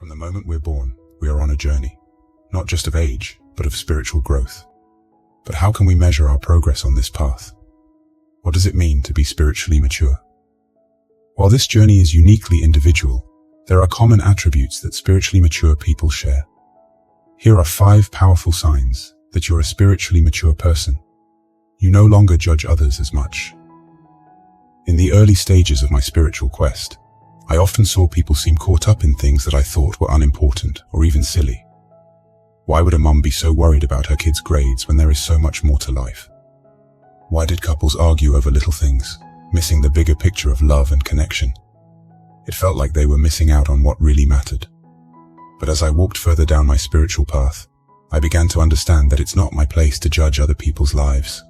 From the moment we're born, we are on a journey, not just of age, but of spiritual growth. But how can we measure our progress on this path? What does it mean to be spiritually mature? While this journey is uniquely individual, there are common attributes that spiritually mature people share. Here are 5 powerful signs that you're a spiritually mature person. You no longer judge others as much. In the early stages of my spiritual quest, I often saw people seem caught up in things that I thought were unimportant or even silly. Why would a mum be so worried about her kids' grades when there is so much more to life? Why did couples argue over little things, missing the bigger picture of love and connection? It felt like they were missing out on what really mattered. But as I walked further down my spiritual path, I began to understand that it's not my place to judge other people's lives.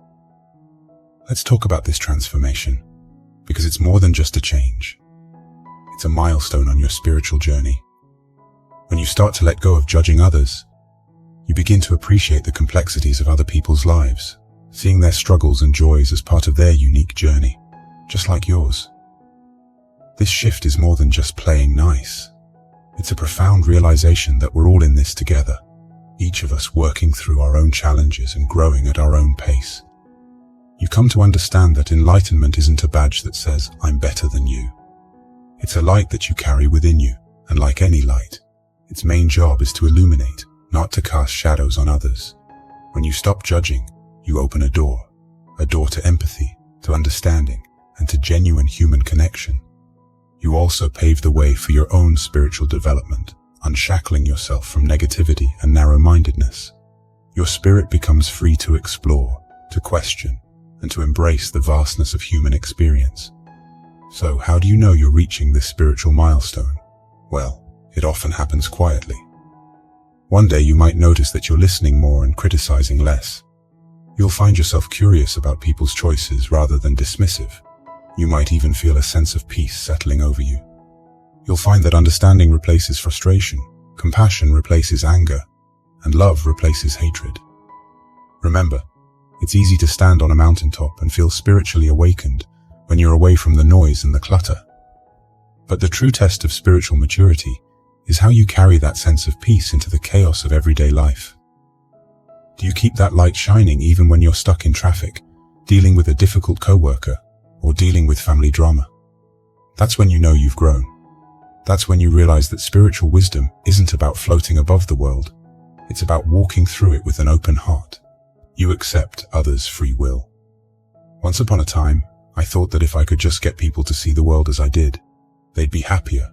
Let's talk about this transformation, because it's more than just a change. It's a milestone on your spiritual journey. When you start to let go of judging others, you begin to appreciate the complexities of other people's lives, seeing their struggles and joys as part of their unique journey, just like yours. This shift is more than just playing nice. It's a profound realization that we're all in this together, each of us working through our own challenges and growing at our own pace. You come to understand that enlightenment isn't a badge that says, "I'm better than you." It's a light that you carry within you, and like any light, its main job is to illuminate, not to cast shadows on others. When you stop judging, you open a door to empathy, to understanding, and to genuine human connection. You also pave the way for your own spiritual development, unshackling yourself from negativity and narrow-mindedness. Your spirit becomes free to explore, to question, and to embrace the vastness of human experience. So, how do you know you're reaching this spiritual milestone? Well, it often happens quietly. One day you might notice that you're listening more and criticizing less. You'll find yourself curious about people's choices rather than dismissive. You might even feel a sense of peace settling over you. You'll find that understanding replaces frustration, compassion replaces anger, and love replaces hatred. Remember, it's easy to stand on a mountaintop and feel spiritually awakened when you're away from the noise and the clutter. But the true test of spiritual maturity is how you carry that sense of peace into the chaos of everyday life. Do you keep that light shining even when you're stuck in traffic, dealing with a difficult coworker, or dealing with family drama? That's when you know you've grown. That's when you realize that spiritual wisdom isn't about floating above the world. It's about walking through it with an open heart. You accept others' free will. Once upon a time, I thought that if I could just get people to see the world as I did, they'd be happier.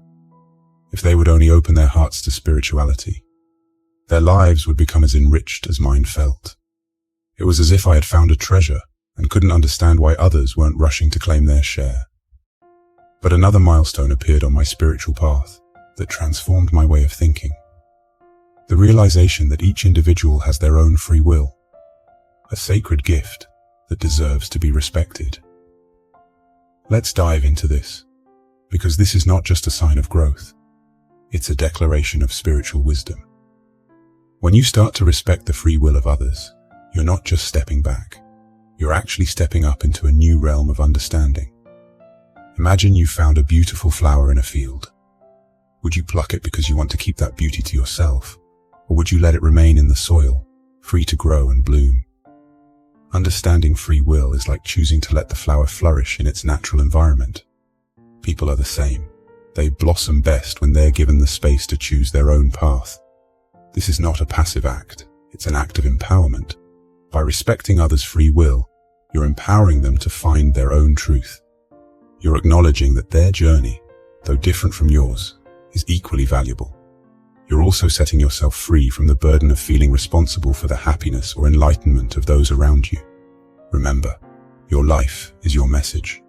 If they would only open their hearts to spirituality, their lives would become as enriched as mine felt. It was as if I had found a treasure and couldn't understand why others weren't rushing to claim their share. But another milestone appeared on my spiritual path that transformed my way of thinking. The realization that each individual has their own free will, a sacred gift that deserves to be respected. Let's dive into this, because this is not just a sign of growth. It's a declaration of spiritual wisdom. When you start to respect the free will of others, you're not just stepping back. You're actually stepping up into a new realm of understanding. Imagine you found a beautiful flower in a field. Would you pluck it because you want to keep that beauty to yourself, or would you let it remain in the soil, free to grow and bloom? Understanding free will is like choosing to let the flower flourish in its natural environment. People are the same. They blossom best when they're given the space to choose their own path. This is not a passive act, it's an act of empowerment. By respecting others' free will, you're empowering them to find their own truth. You're acknowledging that their journey, though different from yours, is equally valuable. You're also setting yourself free from the burden of feeling responsible for the happiness or enlightenment of those around you. Remember, your life is your message.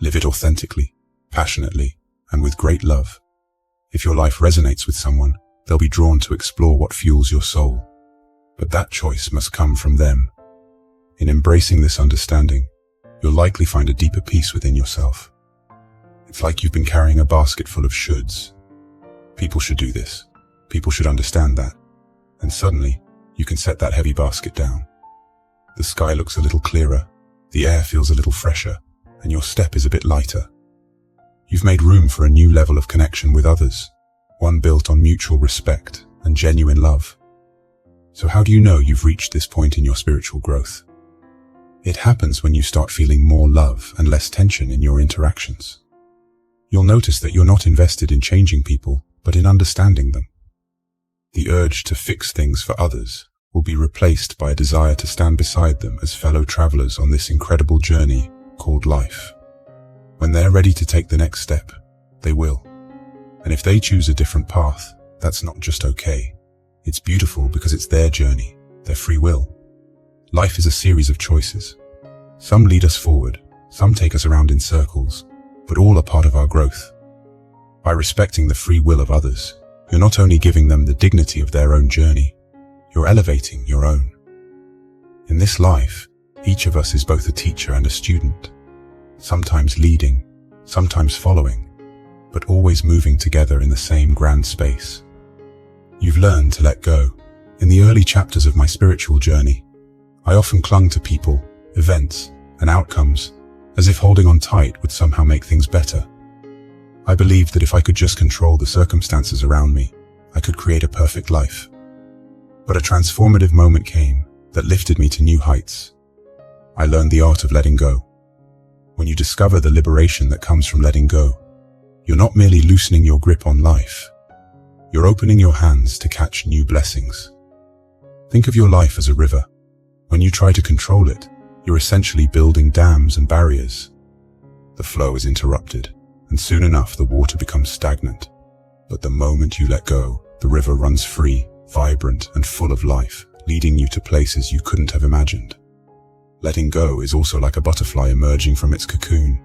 Live it authentically, passionately, and with great love. If your life resonates with someone, they'll be drawn to explore what fuels your soul. But that choice must come from them. In embracing this understanding, you'll likely find a deeper peace within yourself. It's like you've been carrying a basket full of shoulds. People should do this. People should understand that. And suddenly, you can set that heavy basket down. The sky looks a little clearer, the air feels a little fresher, and your step is a bit lighter. You've made room for a new level of connection with others, one built on mutual respect and genuine love. So how do you know you've reached this point in your spiritual growth? It happens when you start feeling more love and less tension in your interactions. You'll notice that you're not invested in changing people, but in understanding them. The urge to fix things for others will be replaced by a desire to stand beside them as fellow travelers on this incredible journey called life. When they're ready to take the next step, they will. And if they choose a different path, that's not just okay. It's beautiful because it's their journey, their free will. Life is a series of choices. Some lead us forward, some take us around in circles, but all are part of our growth. By respecting the free will of others, you're not only giving them the dignity of their own journey, you're elevating your own. In this life, each of us is both a teacher and a student, sometimes leading, sometimes following, but always moving together in the same grand space. You've learned to let go. In the early chapters of my spiritual journey, I often clung to people, events, and outcomes, as if holding on tight would somehow make things better. I believed that if I could just control the circumstances around me, I could create a perfect life. But a transformative moment came that lifted me to new heights. I learned the art of letting go. When you discover the liberation that comes from letting go, you're not merely loosening your grip on life. You're opening your hands to catch new blessings. Think of your life as a river. When you try to control it, you're essentially building dams and barriers. The flow is interrupted, and soon enough the water becomes stagnant. But the moment you let go, the river runs free, vibrant, and full of life, leading you to places you couldn't have imagined. Letting go is also like a butterfly emerging from its cocoon.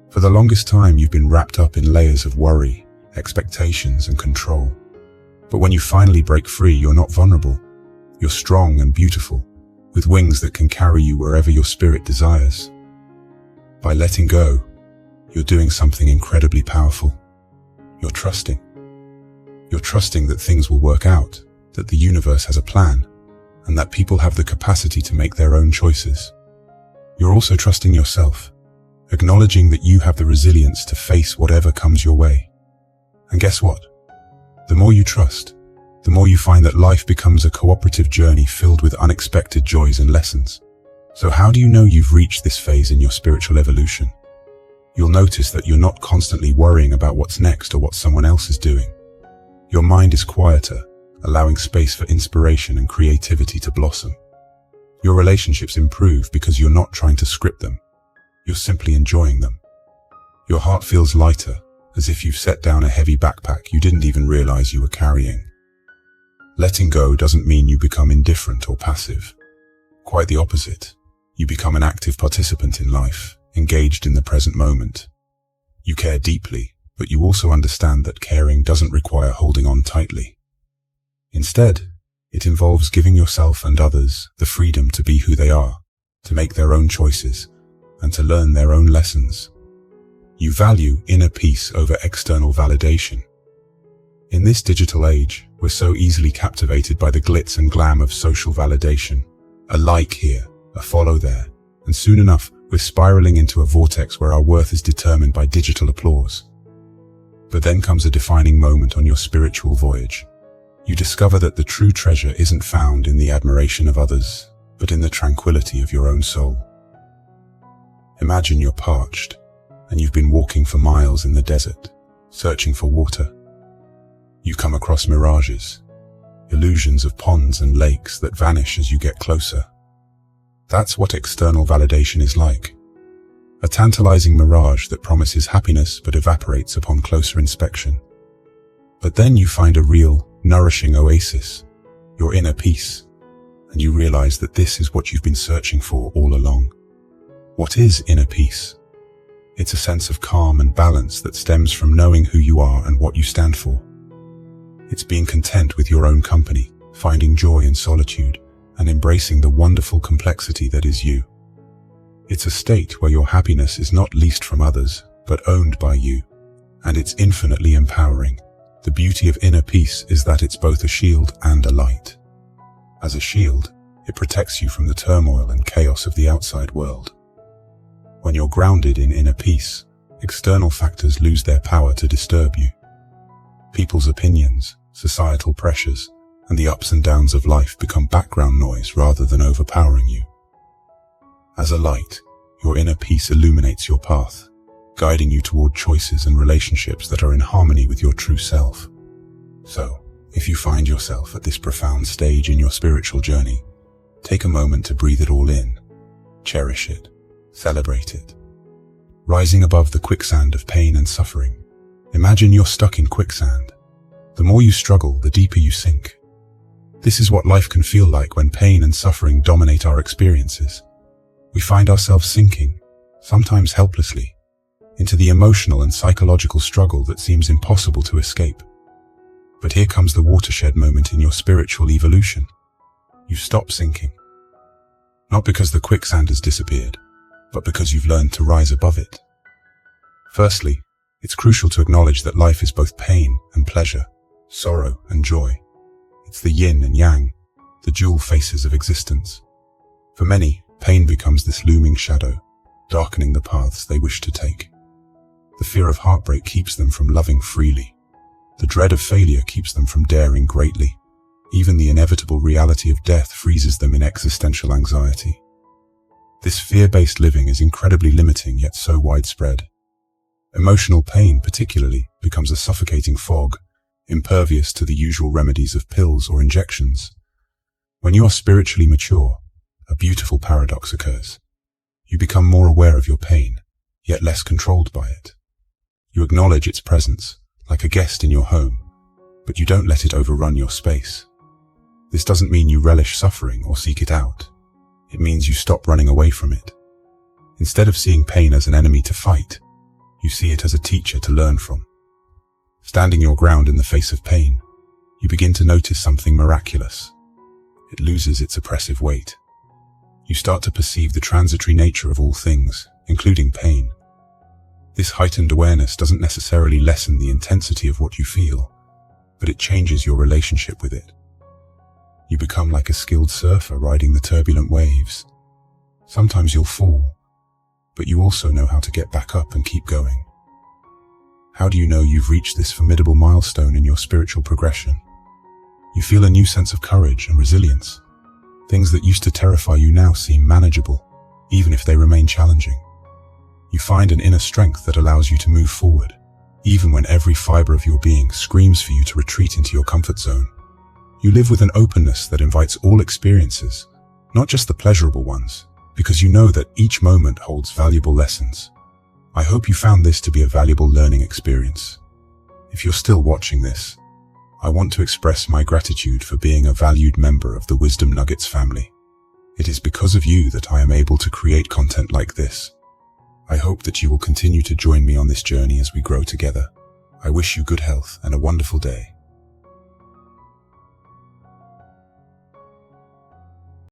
For the longest time, you've been wrapped up in layers of worry, expectations, and control. But when you finally break free, you're not vulnerable. You're strong and beautiful, with wings that can carry you wherever your spirit desires. By letting go, you're doing something incredibly powerful. You're trusting. You're trusting that things will work out, that the universe has a plan, and that people have the capacity to make their own choices. You're also trusting yourself, acknowledging that you have the resilience to face whatever comes your way. And guess what? The more you trust, the more you find that life becomes a cooperative journey filled with unexpected joys and lessons. So how do you know you've reached this phase in your spiritual evolution? You'll notice that you're not constantly worrying about what's next or what someone else is doing. Your mind is quieter, allowing space for inspiration and creativity to blossom. Your relationships improve because you're not trying to script them. You're simply enjoying them. Your heart feels lighter, as if you've set down a heavy backpack you didn't even realize you were carrying. Letting go doesn't mean you become indifferent or passive. Quite the opposite. You become an active participant in life, engaged in the present moment. You care deeply, but you also understand that caring doesn't require holding on tightly. Instead, it involves giving yourself and others the freedom to be who they are, to make their own choices, and to learn their own lessons. You value inner peace over external validation. In this digital age, we're so easily captivated by the glitz and glam of social validation. A like here, a follow there, and soon enough, we're spiraling into a vortex where our worth is determined by digital applause. But then comes a defining moment on your spiritual voyage. You discover that the true treasure isn't found in the admiration of others, but in the tranquility of your own soul. Imagine you're parched, and you've been walking for miles in the desert, searching for water. You come across mirages, illusions of ponds and lakes that vanish as you get closer. That's what external validation is like. A tantalizing mirage that promises happiness but evaporates upon closer inspection. But then you find a real, nourishing oasis, your inner peace, and you realize that this is what you've been searching for all along. What is inner peace? It's a sense of calm and balance that stems from knowing who you are and what you stand for. It's being content with your own company, finding joy in solitude, and embracing the wonderful complexity that is you. It's a state where your happiness is not leased from others, but owned by you, and it's infinitely empowering. The beauty of inner peace is that it's both a shield and a light. As a shield, it protects you from the turmoil and chaos of the outside world. When you're grounded in inner peace, external factors lose their power to disturb you. People's opinions, societal pressures, and the ups and downs of life become background noise rather than overpowering you. As a light, your inner peace illuminates your path, guiding you toward choices and relationships that are in harmony with your true self. So, if you find yourself at this profound stage in your spiritual journey, take a moment to breathe it all in, cherish it, celebrate it. Rising above the quicksand of pain and suffering, imagine you're stuck in quicksand. The more you struggle, the deeper you sink. This is what life can feel like when pain and suffering dominate our experiences. We find ourselves sinking, sometimes helplessly, into the emotional and psychological struggle that seems impossible to escape. But here comes the watershed moment in your spiritual evolution. You stop sinking. Not because the quicksand has disappeared, but because you've learned to rise above it. Firstly, it's crucial to acknowledge that life is both pain and pleasure, sorrow and joy. It's the yin and yang, the dual faces of existence. For many, pain becomes this looming shadow, darkening the paths they wish to take. The fear of heartbreak keeps them from loving freely. The dread of failure keeps them from daring greatly. Even the inevitable reality of death freezes them in existential anxiety. This fear-based living is incredibly limiting yet so widespread. Emotional pain, particularly, becomes a suffocating fog, impervious to the usual remedies of pills or injections. When you are spiritually mature, a beautiful paradox occurs. You become more aware of your pain, yet less controlled by it. You acknowledge its presence, like a guest in your home, but you don't let it overrun your space. This doesn't mean you relish suffering or seek it out. It means you stop running away from it. Instead of seeing pain as an enemy to fight, you see it as a teacher to learn from. Standing your ground in the face of pain, you begin to notice something miraculous. It loses its oppressive weight. You start to perceive the transitory nature of all things, including pain. This heightened awareness doesn't necessarily lessen the intensity of what you feel, but it changes your relationship with it. You become like a skilled surfer riding the turbulent waves. Sometimes you'll fall, but you also know how to get back up and keep going. How do you know you've reached this formidable milestone in your spiritual progression? You feel a new sense of courage and resilience. Things that used to terrify you now seem manageable, even if they remain challenging. You find an inner strength that allows you to move forward, even when every fiber of your being screams for you to retreat into your comfort zone. You live with an openness that invites all experiences, not just the pleasurable ones, because you know that each moment holds valuable lessons. I hope you found this to be a valuable learning experience. If you're still watching this, I want to express my gratitude for being a valued member of the Wisdom Nuggets family. It is because of you that I am able to create content like this. I hope that you will continue to join me on this journey as we grow together. I wish you good health and a wonderful day.